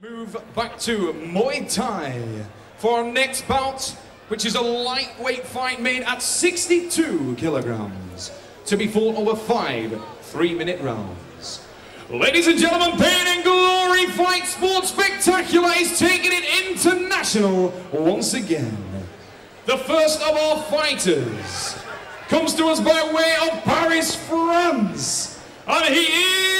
Move back to Muay Thai for our next bout, which is a lightweight fight made at 62 kilograms to be fought over 5 3-minute rounds. Ladies and gentlemen, Pain and Glory Fight Sports Spectacular is taking it international once again. The first of our fighters comes to us by way of Paris, France. And he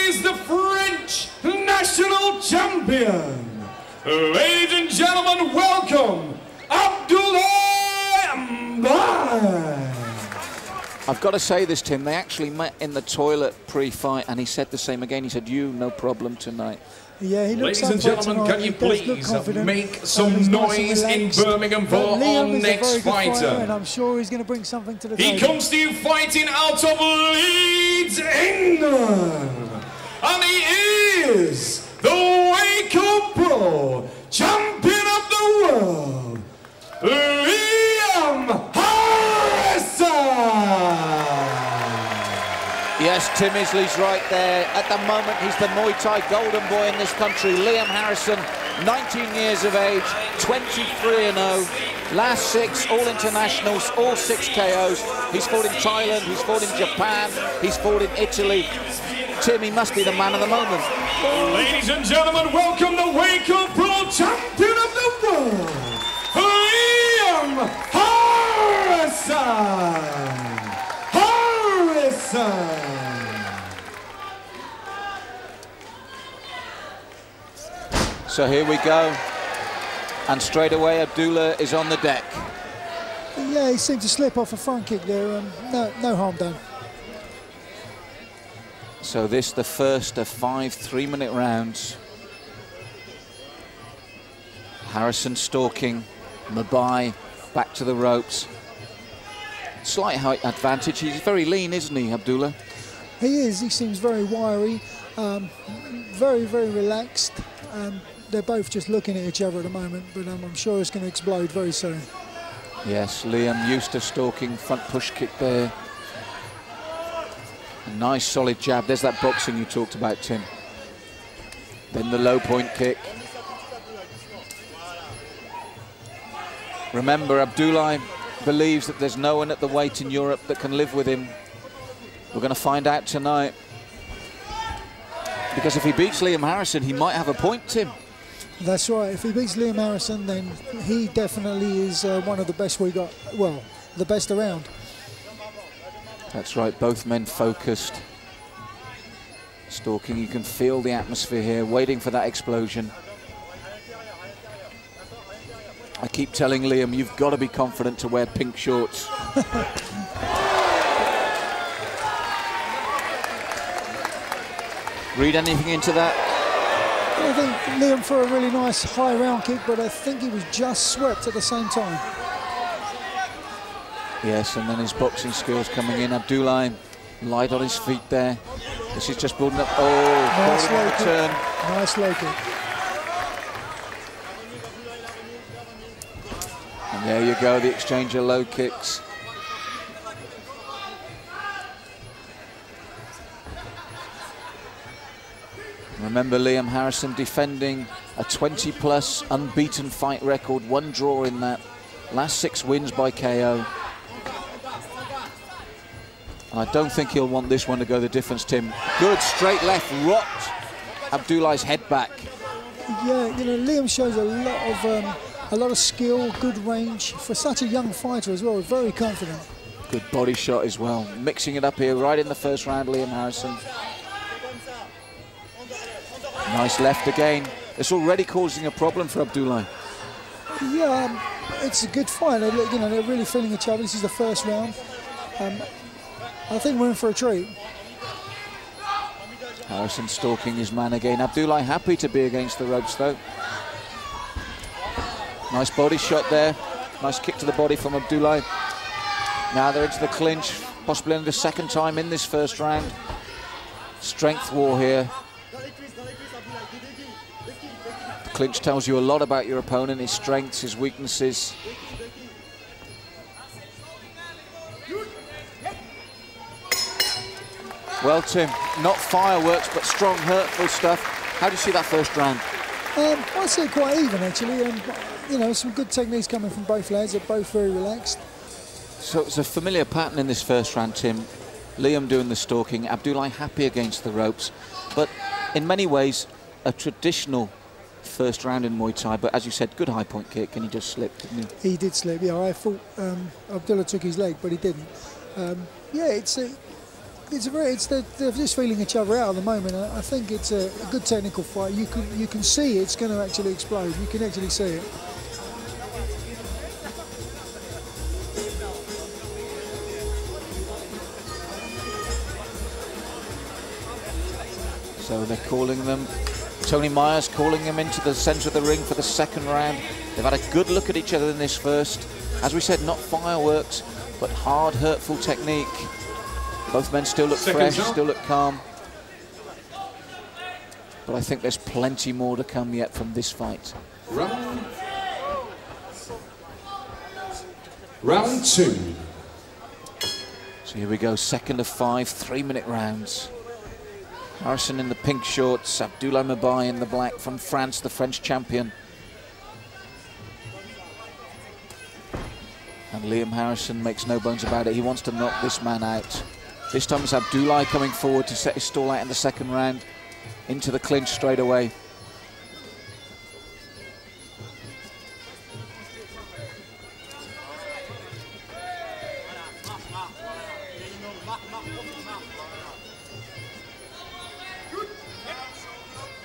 is the French national champion. Ladies and gentlemen, welcome, Abdullah French. I've got to say this, Tim, they actually met in the toilet pre-fight and he said the same again. He said, "You, no problem tonight." Yeah, he looks Ladies and gentlemen, can you please make some noise in Birmingham for our next fighter? And I'm sure he's going to bring something to the table. He comes to you fighting out of Leeds, England. And he is the Wake Up Pro champion of the world, Liam Harrison. Yes, Tim Isley's right there. At the moment, he's the Muay Thai golden boy in this country. Liam Harrison, 19 years of age, 23-0. Last 6, all internationals, all 6 KOs. He's fought in Thailand, he's fought in Japan, he's fought in Italy. Tim, he must be the man of the moment. Ladies and gentlemen, welcome the Wake Up Pro champion of the world, Liam Harrison. So here we go. And straight away, Abdullah is on the deck. Yeah, he seemed to slip off a front kick there. No harm done. So this, the first of 5 3-minute rounds. Harrison stalking, Mabai back to the ropes. Slight height advantage. He's very lean, isn't he, Abdullah? He is. He seems very wiry, very relaxed. They're both just looking at each other at the moment, but I'm sure it's going to explode very soon. Yes, Liam used to stalking, front push kick there. A nice solid jab. There's that boxing you talked about, Tim. Then the low point kick. Remember, Abdullah believes that there's no one at the weight in Europe that can live with him. We're going to find out tonight. Because if he beats Liam Harrison, he might have a point, Tim. That's right. If he beats Liam Harrison, then he definitely is one of the best we got. Well, the best around. That's right. Both men focused. Stalking. You can feel the atmosphere here, waiting for that explosion. I keep telling Liam, you've got to be confident to wear pink shorts. Read anything into that? I think Liam threw a really nice high round kick, but I think he was just swept at the same time. Yes, and then his boxing skills coming in. Abdullah light on his feet there. This is just building up. Oh, nice low kick. Turn. Nice low kick. And there you go, the exchange of low kicks. Remember, Liam Harrison defending a 20+ unbeaten fight record, 1 draw in that. Last 6 wins by KO. I don't think he'll want this one to go the difference, Tim. Good straight left, rocked Abdullah's head back. Yeah, you know, Liam shows a lot of skill, good range for such a young fighter as well. Very confident. Good body shot as well. Mixing it up here right in the first round, Liam Harrison. Nice left again. It's already causing a problem for Abdullah. Yeah, it's a good fight. They're really feeling each other. This is the first round. I think we're in for a treat. Harrison stalking his man again. Abdullah happy to be against the ropes though. Nice body shot there. Nice kick to the body from Abdullah. Now they're into the clinch. Possibly only the second time in this first round. Strength war here. The clinch tells you a lot about your opponent, his strengths, his weaknesses. Well, Tim, not fireworks, but strong, hurtful stuff. How do you see that first round? I'd say quite even, actually. You know, some good techniques coming from both lads. They're both very relaxed. So it's a familiar pattern in this first round, Tim. Liam doing the stalking, Abdullah happy against the ropes. But in many ways, a traditional first round in Muay Thai. But as you said, good high point kick, and he just slipped, didn't he? He did slip, yeah. I thought Abdullah took his leg, but he didn't. Yeah, they're just feeling each other out at the moment. I think it's a good technical fight. You can see it's going to actually explode. You can actually see it. So they're calling them. Tony Myers calling them into the centre of the ring for the second round. They've had a good look at each other in this first. As we said, not fireworks, but hard, hurtful technique. Both men still look fresh, still look calm. But I think there's plenty more to come yet from this fight. Round 2. So here we go, second of 5 3-minute rounds. Harrison in the pink shorts, Abdullah Mabai in the black from France, the French champion. And Liam Harrison makes no bones about it. He wants to knock this man out. This time it's Abdullah coming forward to set his stall out in the second round. Into the clinch straight away.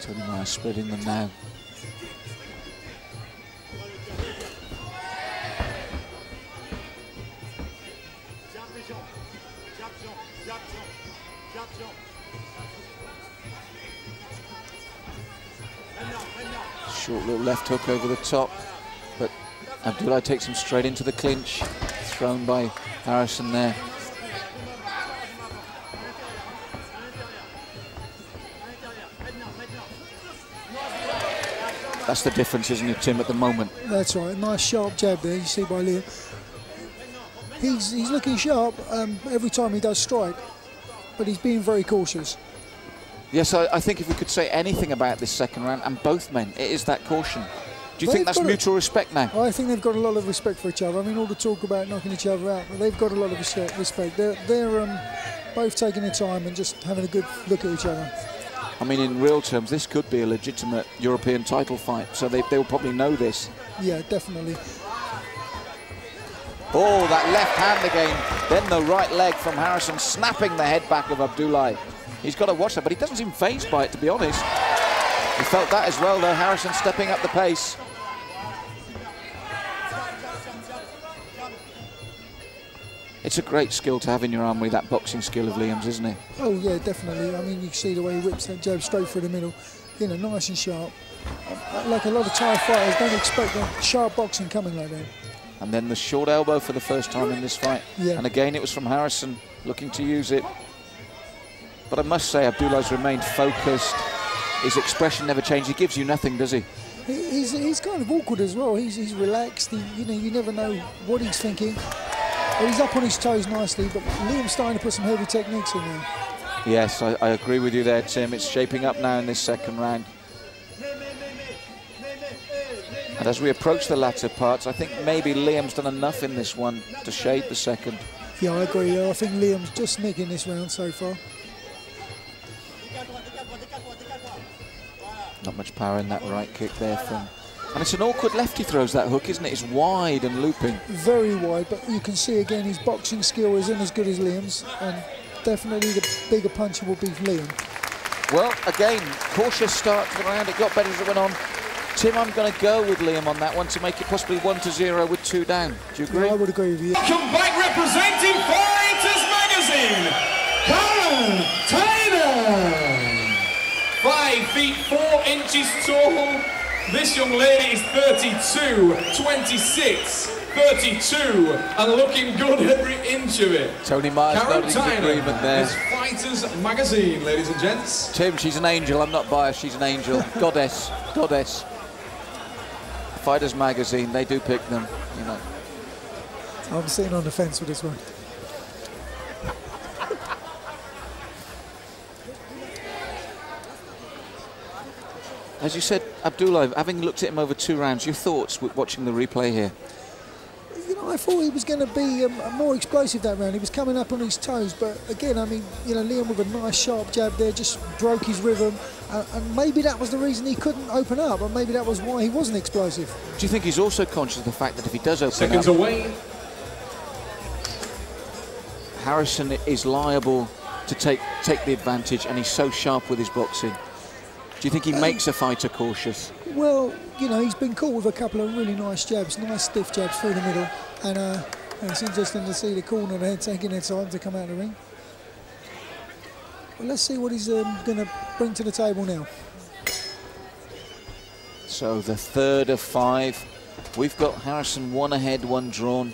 Tony Myers spreading them now. Short little left hook over the top, but Abdullah takes him straight into the clinch. Thrown by Harrison there. That's the difference, isn't it, Tim, at the moment? That's right. Nice sharp jab there, you see by Liam. He's looking sharp every time he does strike, but he's being very cautious. Yes, I think if we could say anything about this second round, and both men, it is that caution. Do you think that's mutual respect now? I think they've got a lot of respect for each other. I mean, all the talk about knocking each other out, but they've got a lot of respect. They're both taking their time and just having a good look at each other. I mean, in real terms, this could be a legitimate European title fight, so they will probably know this. Yeah, definitely. Oh, that left hand again. Then the right leg from Harrison, snapping the head back of Abdullah. He's got to watch that, but he doesn't seem fazed by it, to be honest. He felt that as well, though. Harrison stepping up the pace. It's a great skill to have in your armoury, that boxing skill of Liam's, isn't it? Oh, yeah, definitely. I mean, you can see the way he whips that jab straight through the middle. You know, nice and sharp. Like a lot of Thai fighters don't expect that sharp boxing coming like that. And then the short elbow for the first time in this fight. Yeah. And again, it was from Harrison, looking to use it. But I must say, Abdullah's remained focused. His expression never changed. He gives you nothing, does he? He's kind of awkward as well. He's relaxed. You know, you never know what he's thinking. But he's up on his toes nicely. But Liam's starting to put some heavy techniques in there. Yes, I agree with you there, Tim. It's shaping up now in this second round. And as we approach the latter parts, I think maybe Liam's done enough in this one to shade the second. Yeah, I agree. I think Liam's just nicking this round so far. Not much power in that right kick there from... And it's an awkward left he throws that hook, isn't it? It's wide and looping. Very wide, but you can see again his boxing skill isn't as good as Liam's, and definitely the bigger puncher will be Liam. Well, again, cautious start to the round. It got better as it went on. Tim, I'm going to go with Liam on that one to make it possibly 1-0 with 2 down. Do you agree? Yeah, I would agree with you. Come back representing Fighters Magazine, Karen Taylor. 5 feet 4 inches tall. This young lady is 32, 26, 32, and looking good every inch of it. Tony Myers Karen nodding his agreement there. Is Fighters Magazine, ladies and gents. Tim, she's an angel. I'm not biased. She's an angel. Goddess. Goddess. Fighters Magazine, they do pick them, you know. I'm sitting on the fence with this one. As you said, Abdullah, having looked at him over 2 rounds, your thoughts with watching the replay here? You know, I thought he was going to be more explosive that round. He was coming up on his toes, but again, I mean, you know, Liam with a nice sharp jab there just broke his rhythm, and maybe that was the reason he couldn't open up, and maybe that was why he wasn't explosive. Do you think he's also conscious of the fact that if he does open Seconds up, away, Harrison is liable to take the advantage, and he's so sharp with his boxing? Do you think he makes a fighter cautious? Well, you know, he's been caught with a couple of really nice jabs, nice stiff jabs through the middle, and it's interesting to see the corner there taking their time to come out of the ring. Well, let's see what he's going to bring to the table now. So the third of 5. We've got Harrison 1 ahead, 1 drawn.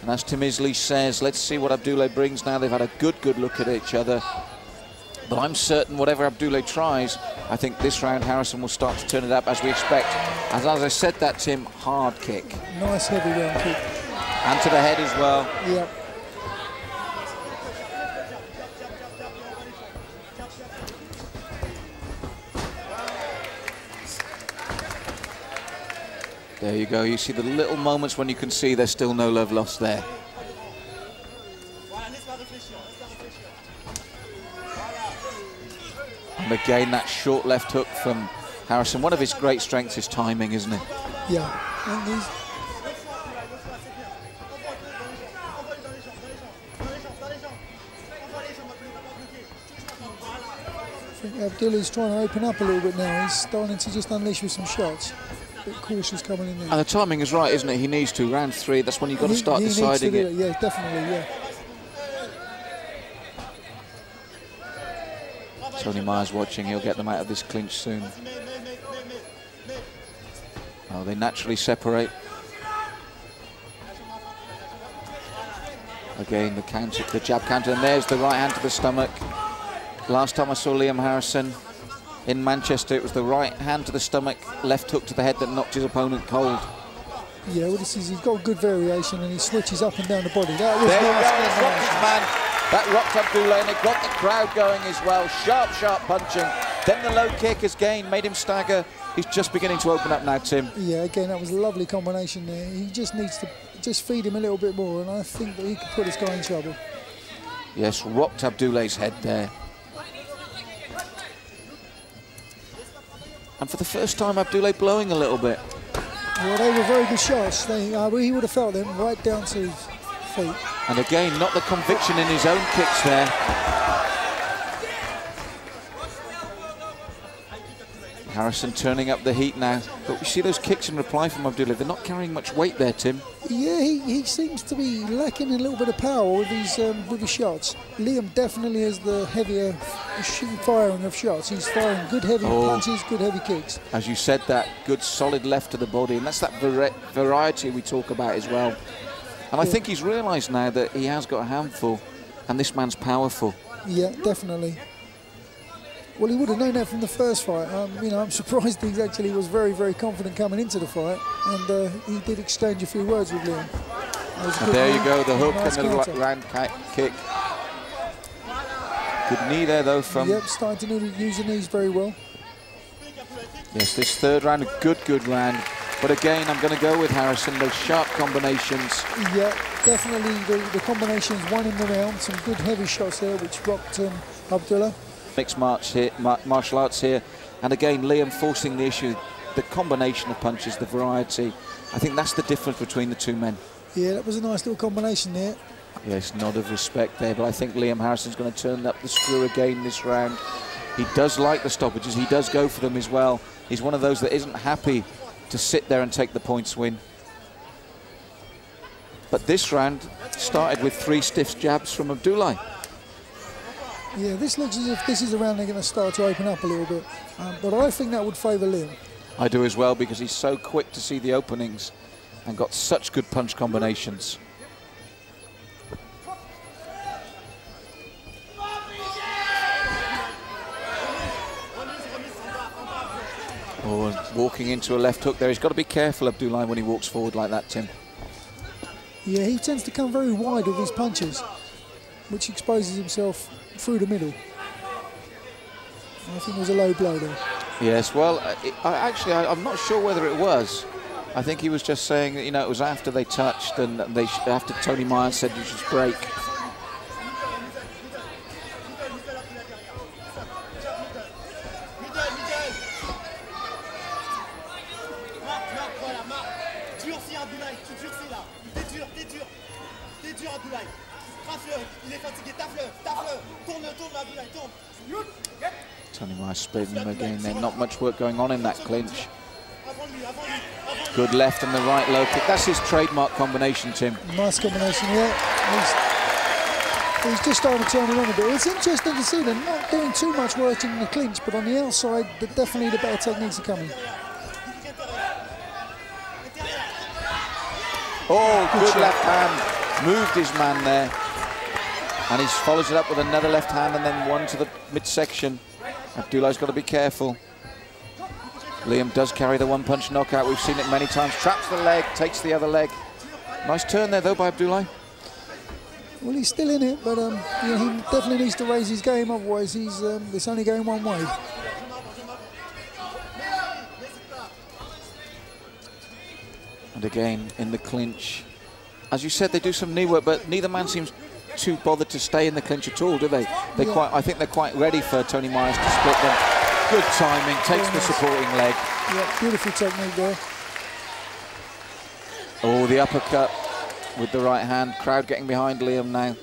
And as Tim Isley says, let's see what Abdullah brings now. They've had a good look at each other. But I'm certain whatever Abdullah tries, I think this round Harrison will start to turn it up as we expect. As I said that, Tim, hard kick. Nice heavy round kick. And to the head as well. Yep. There you go. You see the little moments when you can see there's still no love lost there. And again, that short left hook from Harrison. One of his great strengths is timing, isn't it? Yeah. And I think Abdullah's trying to open up a little bit now. He's starting to just unleash with some shots. A bit cautious coming in there. And the timing is right, isn't it? He needs to. Round 3, that's when you've got to start deciding it. Yeah, definitely, yeah. Tony Myers watching, he'll get them out of this clinch soon. Oh, they naturally separate. Again, the counter, the jab counter, and there's the right hand to the stomach. Last time I saw Liam Harrison in Manchester, it was the right hand to the stomach, left hook to the head that knocked his opponent cold. Yeah, well, this is, he's got good variation and he switches up and down the body. That was there you nice. go, it's rocked his man. That rocked Abdullah and it got the crowd going as well. Sharp, sharp punching. Then the low kick again made him stagger. He's just beginning to open up now, Tim. Yeah, again, that was a lovely combination there. He just needs to just feed him a little bit more, and I think that he could put this guy in trouble. Yes, rocked Abdullah's head there. And for the first time, Abdullah blowing a little bit. Well, they were very good shots. He would have felt them right down to his feet. And again, not the conviction in his own kicks there. Harrison turning up the heat now. But we see those kicks in reply from Abdullah. They're not carrying much weight there, Tim. Yeah, he seems to be lacking a little bit of power with his shots. Liam definitely is the heavier firing of shots. He's firing good heavy punches, good heavy kicks. As you said, that good solid left to the body, and that's that variety we talk about as well. And I think he's realised now that he has got a handful, and this man's powerful. Yeah, definitely. Well, he would have known that from the first fight. You know, I'm surprised he actually was very, very confident coming into the fight, and he did exchange a few words with Liam. And there you go, the hook and the round kick. Good knee there, though, from... Yep, starting to use the knees very well. Yes, this third round, a good round. But again, I'm going to go with Harrison, those sharp combinations. Yeah, definitely the combinations won in the round. Some good heavy shots there, which rocked Abdullah. Mixed martial arts here. And again, Liam forcing the issue, the combination of punches, the variety. I think that's the difference between the two men. Yeah, that was a nice little combination there. Yes, nod of respect there, but I think Liam Harrison's going to turn up the screw again this round. He does like the stoppages, he does go for them as well. He's one of those that isn't happy to sit there and take the points win. But this round started with 3 stiff jabs from Abdullah. Yeah, this looks as if this is the round they're going to start to open up a little bit. But I think that would favour Liam. I do as well, because he's so quick to see the openings and got such good punch combinations. Oh, walking into a left hook there. He's got to be careful, Abdullah, when he walks forward like that, Tim. Yeah, he tends to come very wide with his punches, which exposes himself through the middle. I think there's a low blow there. Yes, well, I'm not sure whether it was. I think he was just saying that, you know, it was after they touched and after Tony Myers said you should break. Tony Myers spinning him again. There's not much work going on in that clinch. Good left and the right low kick. That's his trademark combination, Tim. Nice combination, yeah. He's just starting to turn around a bit. It's interesting to see them not doing too much work in the clinch, but on the outside, definitely the better techniques are coming. Oh, good left hand. Moved his man there. And he follows it up with another left hand and then one to the midsection. Abdullah's got to be careful. Liam does carry the one-punch knockout. We've seen it many times. Traps the leg, takes the other leg. Nice turn there, though, by Abdullah. Well, he's still in it, but you know, he definitely needs to raise his game. Otherwise, it's only going one way. And again, in the clinch. As you said, they do some knee work, but neither man seems too bothered to stay in the clinch at all, do they? I think they're quite ready for Tony Myers to split them. Good timing, takes the supporting leg. Yeah, beautiful technique there. Oh, the uppercut with the right hand. Crowd getting behind Liam now.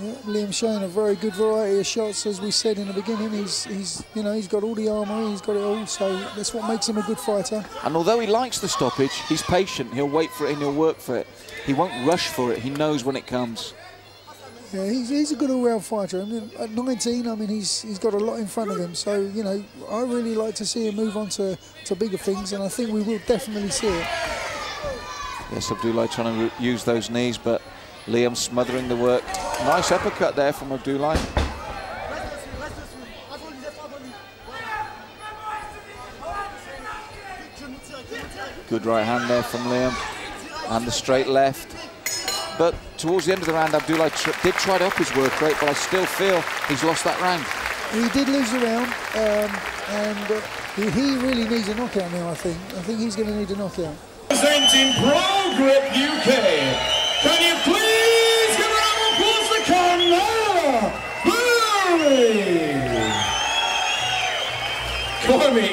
Yeah, Liam's showing a very good variety of shots, as we said in the beginning. He's got all the armour, he's got it all, so that's what makes him a good fighter. And although he likes the stoppage, he's patient. He'll wait for it and he'll work for it. He won't rush for it. He knows when it comes. Yeah, he's a good all-round fighter. I mean, at 19, I mean, he's got a lot in front of him. So, you know, I really like to see him move on to bigger things, and I think we will definitely see it. Yes, Abdullah trying to use those knees, but Liam smothering the work. Nice uppercut there from Abdullah. Good right hand there from Liam, and the straight left. But towards the end of the round, Abdullah did try to up his work rate, but I still feel he's lost that round. He did lose the round, and he really needs a knockout now, I think. I think he's going to need a knockout. Presenting Pro Grip UK, can you please give a round of applause for Carmela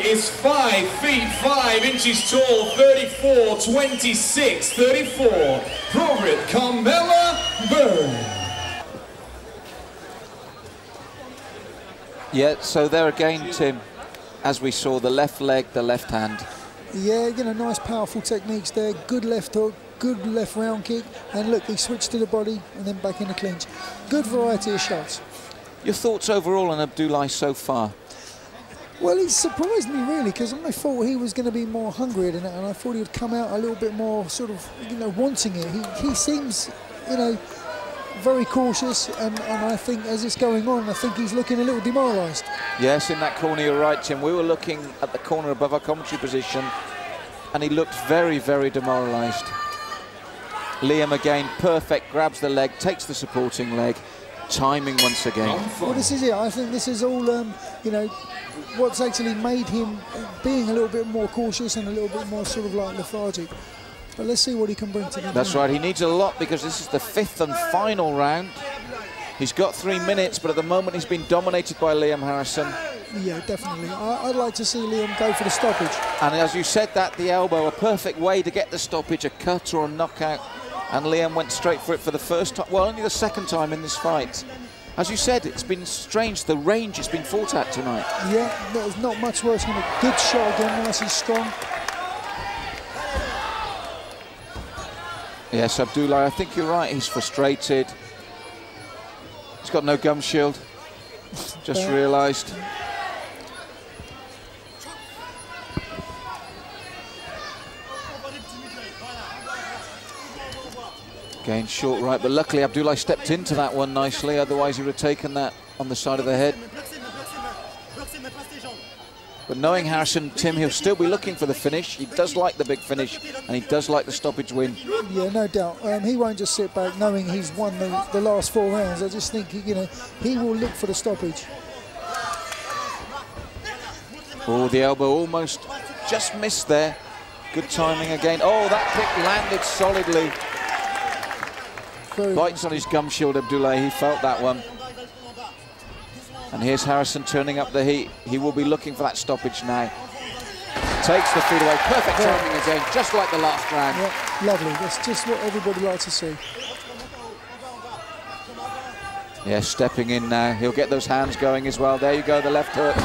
is 5 feet 5 inches tall, 34, 26, 34. Pro Grip, Carmela Byrne. Yeah, so there again, Tim, as we saw, the left leg, the left hand. Yeah, you know, nice powerful techniques there. Good left hook, good left round kick, and look, he switched to the body and then back in the clinch. Good variety of shots. Your thoughts overall on Abdullah so far? Well, he surprised me really, because I thought he was going to be more hungrier than that, and I thought he would come out a little bit more sort of, you know, wanting it. He seems, you know, very cautious, and I think as it's going on, I think he's looking a little demoralised. Yes, in that corner you're right, Tim. We were looking at the corner above our commentary position, and he looked very, very demoralised. Liam again, perfect, grabs the leg, takes the supporting leg, timing once again. Well, this is it. I think this is all, you know, what's actually made him being a little bit more cautious and a little bit more sort of like lethargic. But let's see what he can bring to the That's right, he needs a lot because this is the 5th and final round. He's got 3 minutes, but at the moment he's been dominated by Liam Harrison. Yeah, definitely. I'd like to see Liam go for the stoppage. And as you said, that the elbow, a perfect way to get the stoppage, a cut or a knockout. And Liam went straight for it for the first time, well, only the second time in this fight. As you said, it's been strange, the range it's been fought at tonight. Yeah, there's not much worse than a good shot again, nice and strong. Yes, Abdullah, I think you're right, he's frustrated. He's got no gum shield, just realised. Again, short right, but luckily Abdullah stepped into that one nicely, otherwise he would have taken that on the side of the head. But knowing Harrison, Tim, he'll still be looking for the finish. He does like the big finish, and he does like the stoppage win. Yeah, no doubt. He won't just sit back knowing he's won the last 4 rounds. I just think, you know, he will look for the stoppage. Oh, the elbow almost just missed there. Good timing again. Oh, that kick landed solidly. Bites on his gum shield, Abdullah. He felt that one. And here's Harrison turning up the heat. He will be looking for that stoppage now. Takes the feet away. Perfect timing again, just like the last round. Yeah, lovely. That's just what everybody likes to see. Yeah, stepping in now. He'll get those hands going as well. There you go, the left hook.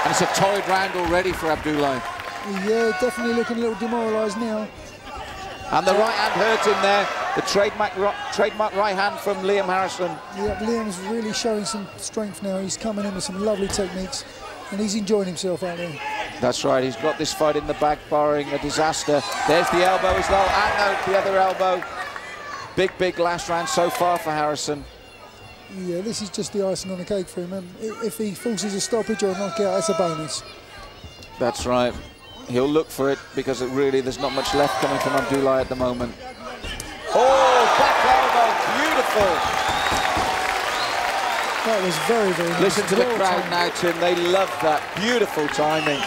And it's a torrid round already for Abdullah. Yeah, definitely looking a little demoralised now. And the right hand hurt him there. The trademark right hand from Liam Harrison. Yeah, Liam's really showing some strength now. He's coming in with some lovely techniques, and he's enjoying himself out there. That's right, he's got this fight in the bag, barring a disaster. There's the elbow as well, and the other elbow. Big last round so far for Harrison. Yeah, this is just the icing on the cake for him. And if he forces a stoppage or a knockout, it's a bonus. That's right. He'll look for it because there's not much left coming from Abdullah at the moment. Oh, back elbow, beautiful. That was very nice. Listen to the crowd now, Tim. They love that. Beautiful timing.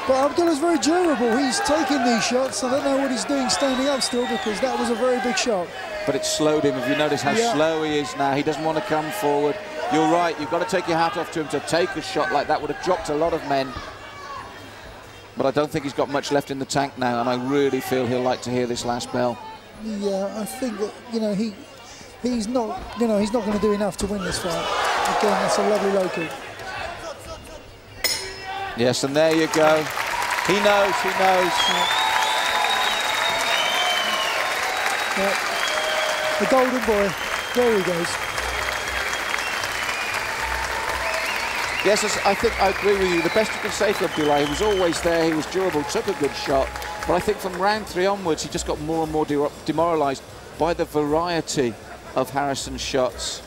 But Abdullah's very durable. He's taking these shots. I don't know what he's doing standing up still, because that was a very big shot. But it slowed him. If you notice how slow he is now, he doesn't want to come forward. You're right, you've got to take your hat off to him to take a shot like that. Would have dropped a lot of men. But I don't think he's got much left in the tank now, and I really feel he'll like to hear this last bell. Yeah, I think that, he's not going to do enough to win this fight. Again, that's a lovely low kick. Yes, and there you go. He knows. Yeah. The golden boy, there he goes. Yes, I think I agree with you. The best you can say for Abdullah, he was always there, he was durable, took a good shot. But I think from round 3 onwards, he just got more and more demoralised by the variety of Harrison's shots.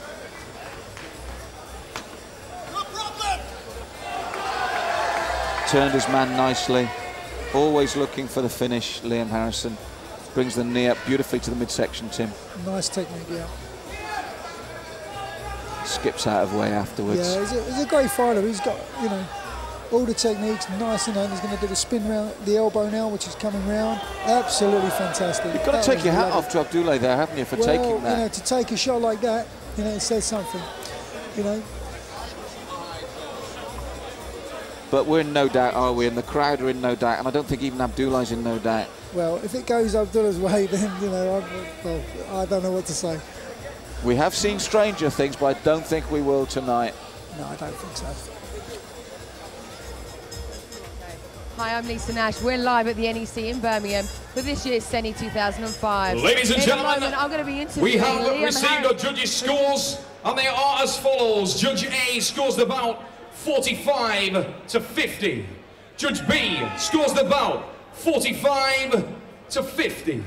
Turned his man nicely, always looking for the finish, Liam Harrison. Brings the knee up beautifully to the midsection, Tim. Nice technique, yeah. Skips out of way afterwards. Yeah, he's a great fighter. He's got, all the techniques, nice, He's going to do the spin round, the elbow now, which is coming round. Absolutely fantastic. You've got to take your hat off to Abdullah there, haven't you, for taking that? To take a shot like that, it says something, But we're in no doubt, are we? And the crowd are in no doubt, and I don't think even Abdullah's in no doubt. Well, if it goes Abdullah's way, then, I don't know what to say. We have seen stranger things, but I don't think we will tonight. No, I don't think so. Hi, I'm Lisa Nash. We're live at the NEC in Birmingham for this year's CENI 2005. Ladies and gentlemen, I'm going to be interviewing we have Liam received the judges' scores, and they are as follows. Judge A scores the bout 45 to 50. Judge B scores the bout 45 to 50.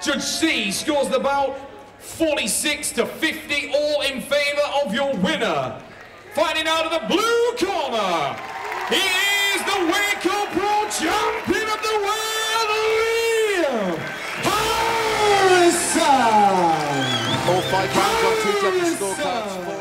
Judge C scores the bout 46 to 50, all in favor of your winner. Fighting out of the blue corner, he is the Waco Pro Champion of the World, Liam Harrison. All 5 rounds on 2 judges' scorecards.